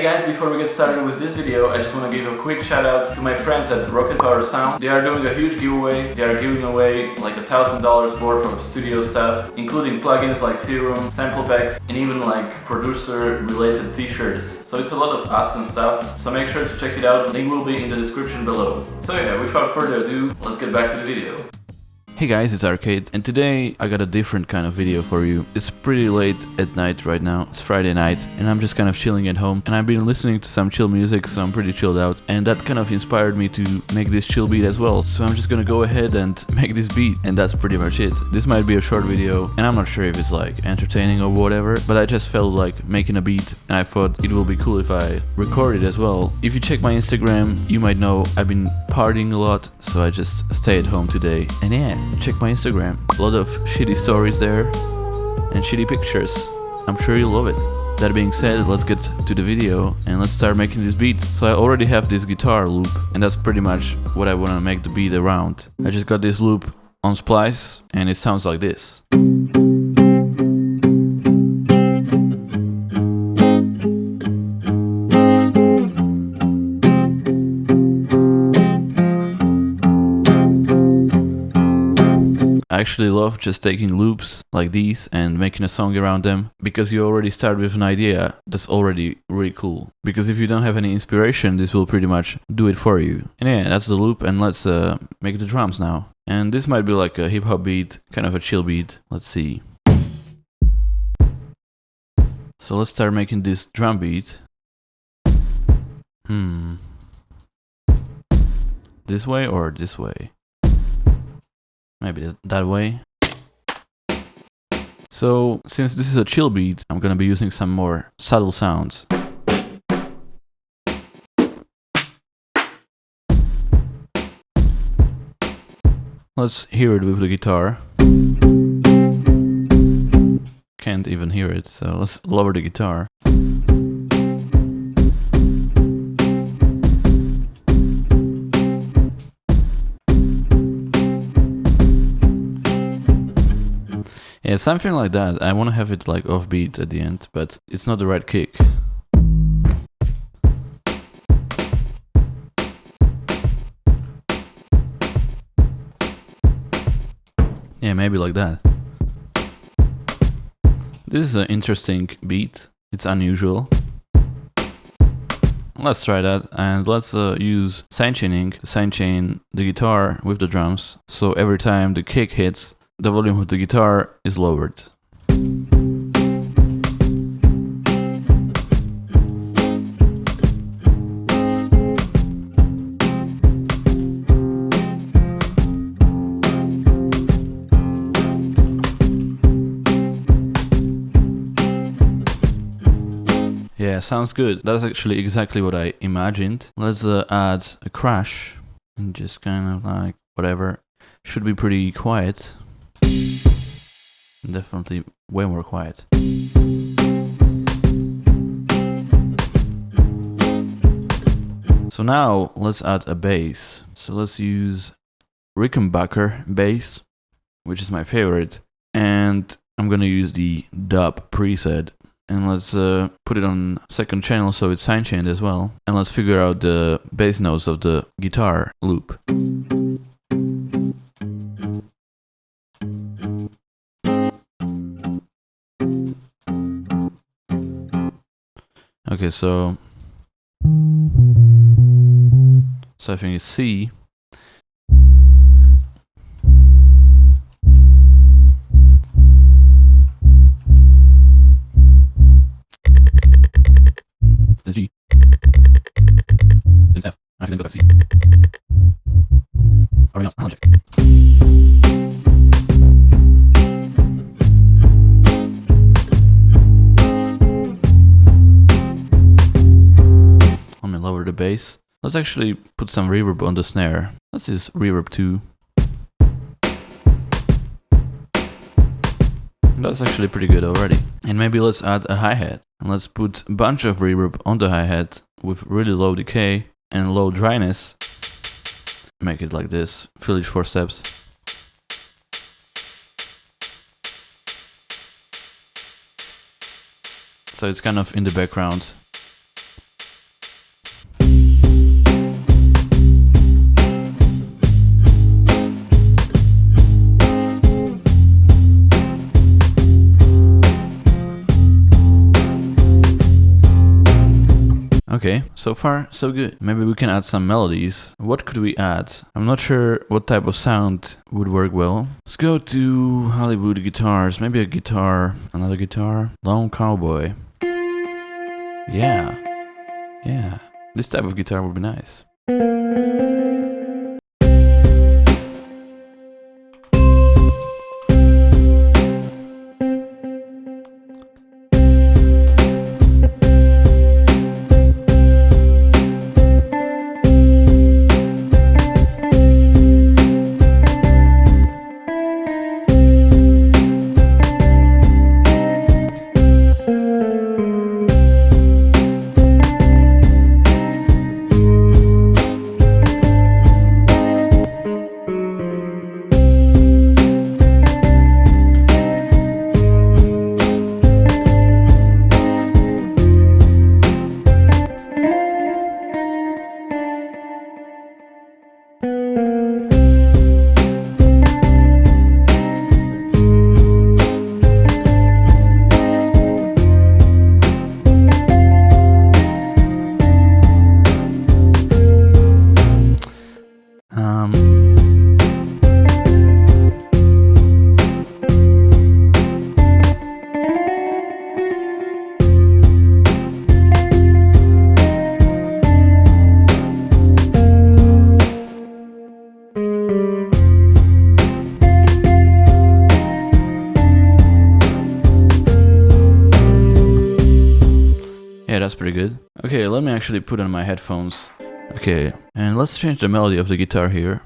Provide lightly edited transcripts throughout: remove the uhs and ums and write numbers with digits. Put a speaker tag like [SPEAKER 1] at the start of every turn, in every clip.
[SPEAKER 1] Hey guys, before we get started with this video, I just want to give a quick shout out to my friends at Rocket Power Sound. They are doing a huge giveaway. They are giving away like $1,000 worth of studio stuff, including plugins like Serum, sample packs, and even like producer related t-shirts. So it's a lot of awesome stuff, so make sure to check it out. Link will be in the description below. So yeah, without further ado, let's get back to the video.
[SPEAKER 2] Hey guys, it's Arcade, and today I got a different kind of video for you. It's pretty late at night right now, it's Friday night, and I'm just kind of chilling at home, and I've been listening to some chill music, so I'm pretty chilled out, and that kind of inspired me to make this chill beat as well. So I'm just gonna go ahead and make this beat, and that's pretty much it. This might be a short video, and I'm not sure if it's like entertaining or whatever, but I just felt like making a beat, and I thought it will be cool if I record it as well. If you check my Instagram, you might know I've been partying a lot, so I just stay at home today, and yeah. Check my Instagram, a lot of shitty stories there and shitty pictures. I'm sure you'll love it. That being said, let's get to the video and let's start making this beat. So I already have this guitar loop, and that's pretty much what I want to make the beat around. I just got this loop on Splice and it sounds like this. I actually love just taking loops like these and making a song around them, because you already start with an idea that's already really cool. Because if you don't have any inspiration, this will pretty much do it for you. And yeah, that's the loop, and let's make the drums now. And this might be like a hip hop beat, kind of a chill beat. Let's see. So let's start making this drum beat. This way or this way? Maybe that way. So, since this is a chill beat, I'm gonna be using some more subtle sounds. Let's hear it with the guitar. Can't even hear it, so let's lower the guitar. Yeah, something like that. I want to have it like offbeat at the end, but it's not the right kick. Yeah, maybe like that. This is an interesting beat. It's unusual. Let's try that, and let's use sidechaining to sidechain the guitar with the drums, so every time the kick hits, the volume of the guitar is lowered. Yeah, sounds good. That's actually exactly what I imagined. Let's add a crash and just kind of like whatever. Should be pretty quiet. Definitely way more quiet. So now let's add a bass. So let's use Rickenbacker bass, which is my favorite, and I'm gonna use the dub preset, and let's put it on second channel so it's sidechained as well, and let's figure out the bass notes of the guitar loop. Okay, so I think it's C. It's G. It's F. I think then go to C. Or not, I'll check. Lower the bass. Let's actually put some reverb on the snare. Let's use reverb 2. That's actually pretty good already. And maybe let's add a hi-hat. And let's put a bunch of reverb on the hi-hat with really low decay and low dryness. Make it like this. Fill each 4 steps. So it's kind of in the background. Okay, so far so good. Maybe we can add some melodies. What could we add? I'm not sure what type of sound would work well. Let's go to Hollywood guitars. Maybe a guitar, another guitar. Lone Cowboy. Yeah, yeah. This type of guitar would be nice. Yeah, that's pretty good. Okay, let me actually put on my headphones. Okay, and let's change the melody of the guitar here.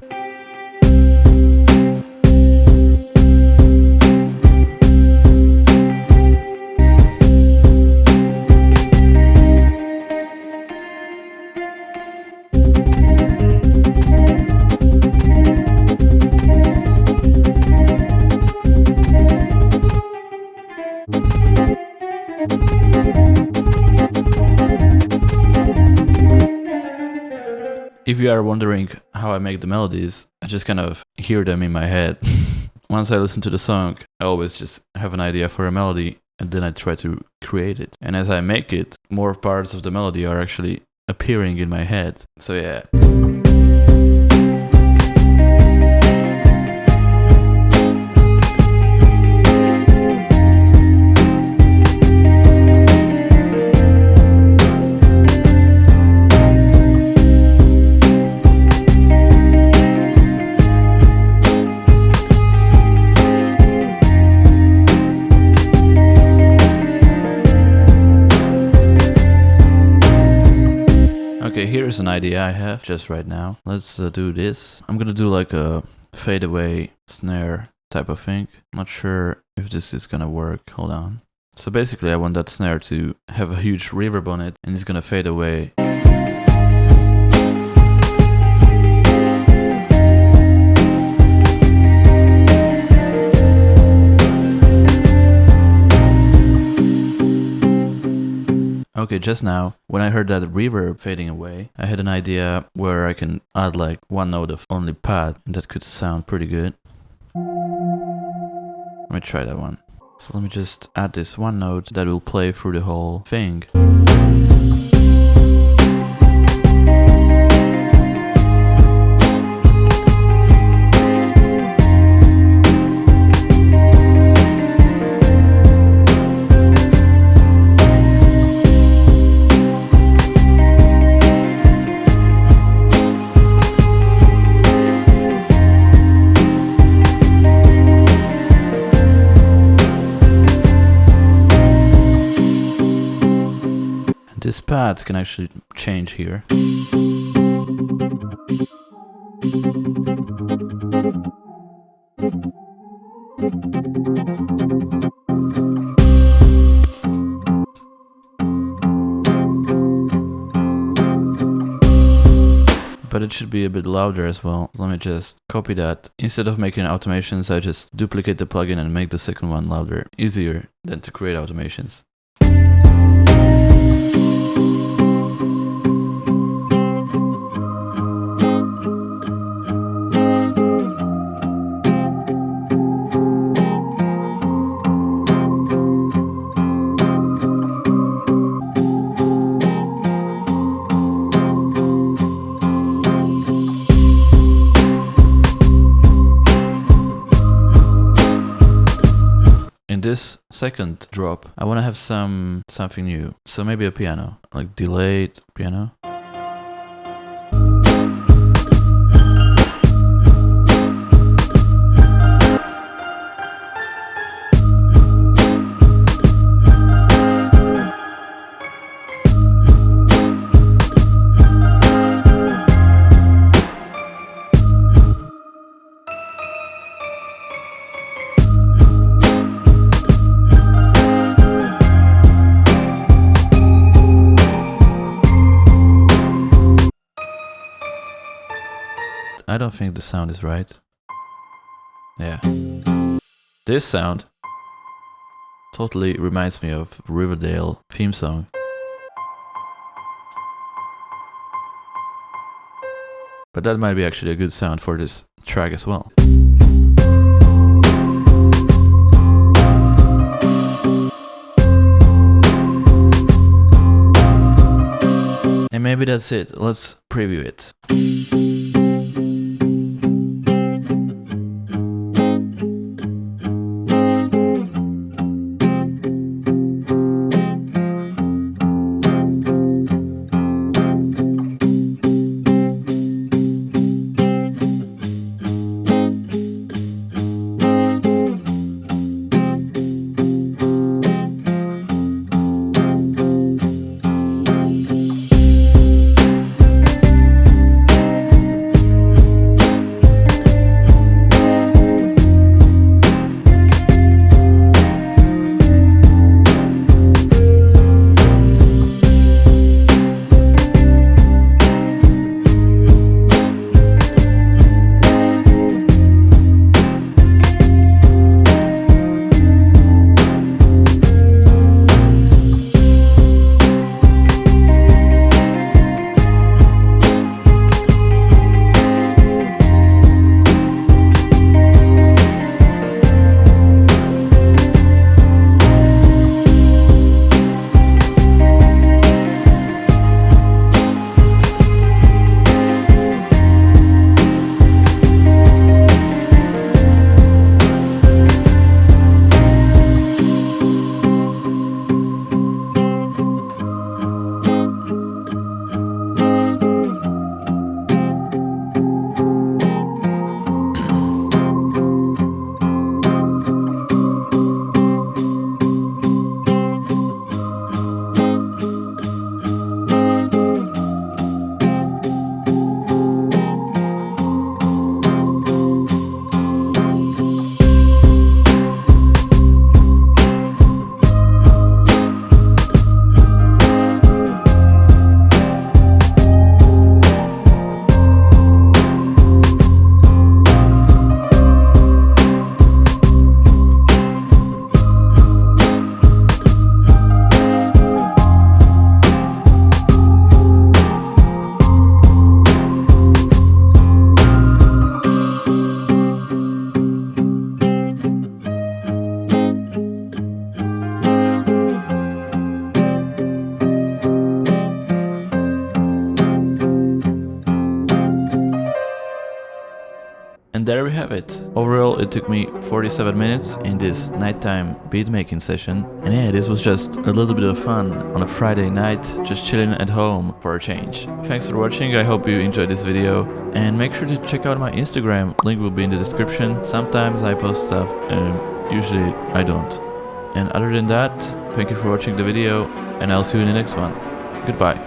[SPEAKER 2] If you are wondering how I make the melodies, I just kind of hear them in my head. Once I listen to the song, I always just have an idea for a melody and then I try to create it. And as I make it, more parts of the melody are actually appearing in my head. So yeah. Okay, here's an idea I have just right now. Let's do this. I'm gonna do like a fadeaway snare type of thing. Not sure if this is gonna work. Hold on. So basically I want that snare to have a huge reverb on it and it's gonna fade away. Okay, just now, when I heard that reverb fading away, I had an idea where I can add like one note of only pad, and that could sound pretty good. Let me try that one. So let me just add this one note that will play through the whole thing. This pad can actually change here. But it should be a bit louder as well. Let me just copy that. Instead of making automations, I just duplicate the plugin and make the second one louder. Easier than to create automations. second drop, I want to have something new. So maybe a piano, like delayed piano. I don't think the sound is right. Yeah. This sound totally reminds me of Riverdale theme song. But that might be actually a good sound for this track as well. And maybe that's it. Let's preview it. And there we have it. Overall, it took me 47 minutes in this nighttime beat making session. And yeah, this was just a little bit of fun on a Friday night, just chilling at home for a change. Thanks for watching, I hope you enjoyed this video. And make sure to check out my Instagram, link will be in the description. Sometimes I post stuff, usually I don't. And other than that, thank you for watching the video, and I'll see you in the next one. Goodbye.